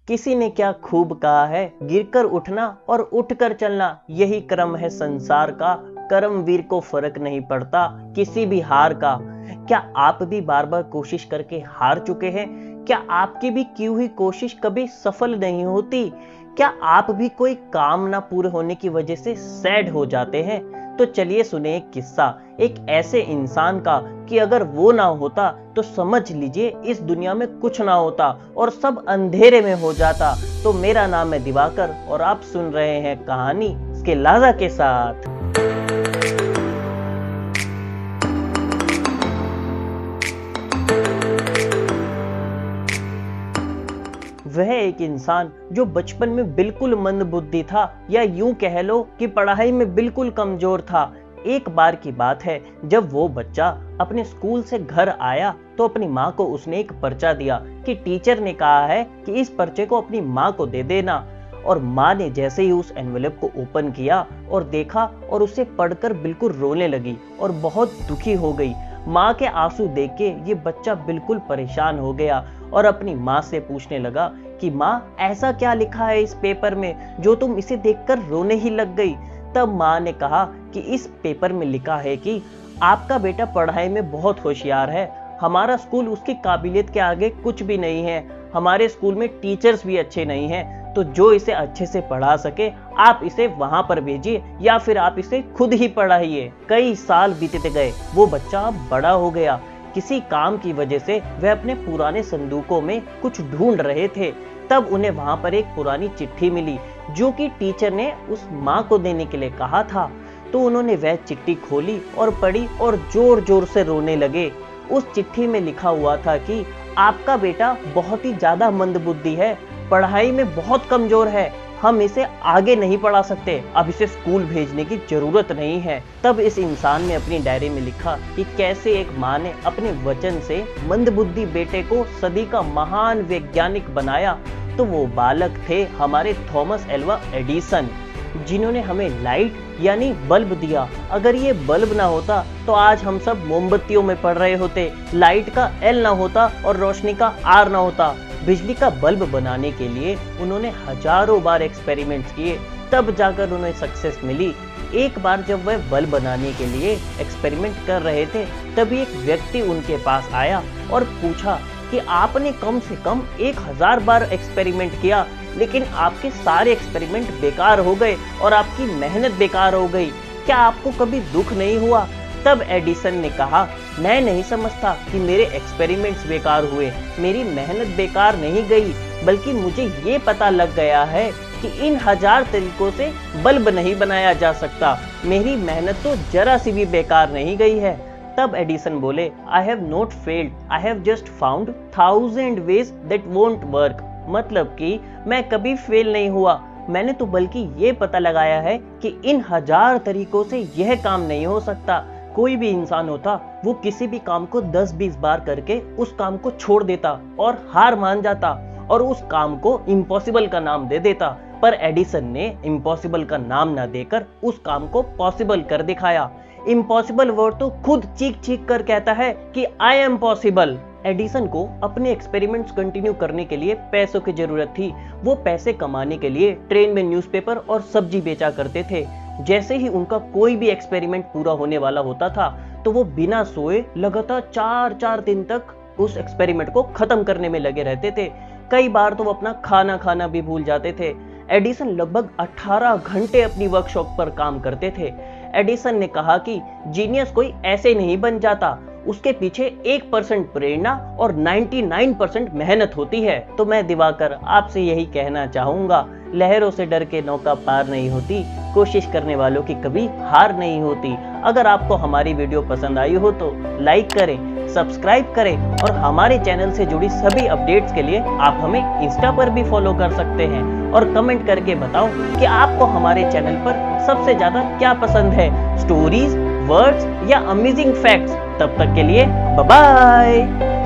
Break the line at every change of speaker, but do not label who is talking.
किसी ने क्या खूब कहा है, गिरकर उठना और उठकर चलना यही क्रम है संसार का। कर्मवीर को फर्क नहीं पड़ता किसी भी हार का। क्या आप भी बार बार कोशिश करके हार चुके हैं? क्या आपकी भी की हुई कोशिश कभी सफल नहीं होती? क्या आप भी कोई काम ना पूरे होने की वजह से सैड हो जाते हैं? तो चलिए सुने एक किस्सा एक ऐसे इंसान का कि अगर वो ना होता तो समझ लीजिए इस दुनिया में कुछ ना होता और सब अंधेरे में हो जाता। तो मेरा नाम है दिवाकर और आप सुन रहे हैं कहानी इसके लाजा के साथ। वह एक इंसान जो बचपन में बिल्कुल मंदबुद्धि था, या यूं कह लो कि पढ़ाई में बिल्कुल कमजोर था। एक बार की बात है, जब वो बच्चा अपने स्कूल से घर आया तो अपनी माँ को उसने एक पर्चा दिया कि टीचर ने कहा है कि इस पर्चे को अपनी माँ को दे देना। और माँ ने जैसे ही उस एनवेलप को ओपन किया और देखा और उसे पढ़कर बिल्कुल रोने लगी और बहुत दुखी हो गई। माँ के आंसू देख के ये बच्चा बिल्कुल परेशान हो गया और अपनी माँ से पूछने लगा कि माँ, ऐसा क्या लिखा है इस पेपर में जो तुम इसे देखकर रोने ही लग गई? तब माँ ने कहा कि इस पेपर में लिखा है कि आपका बेटा पढ़ाई में बहुत होशियार है, हमारा स्कूल उसकी काबिलियत के आगे कुछ भी नहीं है, हमारे स्कूल में टीचर्स भी अच्छे नहीं हैं, तो जो इसे अच्छे से पढ़ा सके आप इसे वहां पर भेजिए या फिर आप इसे खुद ही पढ़ाइए। कई साल बीतते गए, वो बच्चा अब बड़ा हो गया। किसी काम की वजह से वह अपने पुराने संदूकों में कुछ ढूंढ रहे थे। तब उन्हें वहां पर एक पुरानी चिट्ठी मिली जो कि टीचर ने उस माँ को देने के लिए कहा था। तो उन्होंने वह चिट्ठी खोली और पढ़ी और जोर जोर से रोने लगे। उस चिट्ठी में लिखा हुआ था कि आपका बेटा बहुत ही ज्यादा मंदबुद्धि है, पढ़ाई में बहुत कमजोर है, हम इसे आगे नहीं पढ़ा सकते, अब इसे स्कूल भेजने की जरूरत नहीं है। तब इस इंसान ने अपनी डायरी में लिखा कि कैसे एक माँ ने अपने वचन से मंदबुद्धि बेटे को सदी का महान वैज्ञानिक बनाया। तो वो बालक थे हमारे थॉमस एल्वा एडिसन, जिन्होंने हमें लाइट यानी बल्ब दिया। अगर ये बल्ब ना होता तो आज हम सब मोमबत्तियों में पड़ रहे होते, लाइट का एल ना होता और रोशनी का आर ना होता। बिजली का बल्ब बनाने के लिए उन्होंने हजारों बार एक्सपेरिमेंट्स किए, तब जाकर उन्हें सक्सेस मिली। एक बार जब वह बल्ब बनाने के लिए एक्सपेरिमेंट कर रहे थे, तभी एक व्यक्ति उनके पास आया और पूछा कि आपने कम से कम 1000 बार एक्सपेरिमेंट किया, लेकिन आपके सारे एक्सपेरिमेंट बेकार हो गए और आपकी मेहनत बेकार हो गई, क्या आपको कभी दुख नहीं हुआ? तब एडिसन ने कहा, मैं नहीं समझता कि मेरे एक्सपेरिमेंट्स बेकार हुए, मेरी मेहनत बेकार नहीं गई, बल्कि मुझे ये पता लग गया है कि इन 1000 तरीकों से बल्ब नहीं बनाया जा सकता, मेरी मेहनत तो जरा सी भी बेकार नहीं गई है। तब एडिसन बोले, I have not failed, I have just found 1000 ways that won't work. मतलब कि मैं कभी फेल नहीं हुआ, मैंने तो बल्कि ये पता लगाया है कि इन 1000 तरीकों से यह काम नहीं हो सकता। कोई भी इंसान होता वो किसी भी काम को 10-20 बार करके उस काम को छोड़ देता और हार मान जाता और उस काम को इम्पॉसिबल का नाम दे देता। पर एडिसन ने इम्पॉसिबल का नाम ना देकर उस काम को पॉसिबल कर दिखाया। इम्पॉसिबल वर्ड तो खुद चीख चीख कर कहता है कि आई एम पॉसिबल। एडिसन को अपने एक्सपेरिमेंट्स कंटिन्यू करने के लिए पैसों की जरूरत थी। वो पैसे कमाने के लिए ट्रेन में न्यूज़पेपर और सब्जी बेचा करते थे। जैसे ही उनका कोई भी एक्सपेरिमेंट पूरा होने वाला होता था तो वो बिना सोए लगातार 4 दिन तक उस एक्सपेरिमेंट को खत्म करने में लगे रहते थे। कई बार तो वो अपना खाना खाना भी भूल जाते थे। एडिसन लगभग 18 घंटे अपनी वर्कशॉप पर काम करते थे। एडिसन ने कहा कि जीनियस कोई ऐसे नहीं बन जाता, उसके पीछे 1% प्रेरणा और 99% मेहनत होती है। तो मैं दिवाकर आपसे यही कहना चाहूंगा, लहरों से डर के नौका पार नहीं होती, कोशिश करने वालों की कभी हार नहीं होती। अगर आपको हमारी वीडियो पसंद आई हो तो लाइक करें, सब्सक्राइब करें और हमारे चैनल से जुड़ी सभी अपडेट्स के लिए आप हमें इंस्टा पर भी फॉलो कर सकते हैं। और कमेंट करके बताओ कि आपको हमारे चैनल पर सबसे ज्यादा क्या पसंद है, स्टोरीज, वर्ड्स या अमेजिंग फैक्ट्स। तब तक के लिए बाय बाय।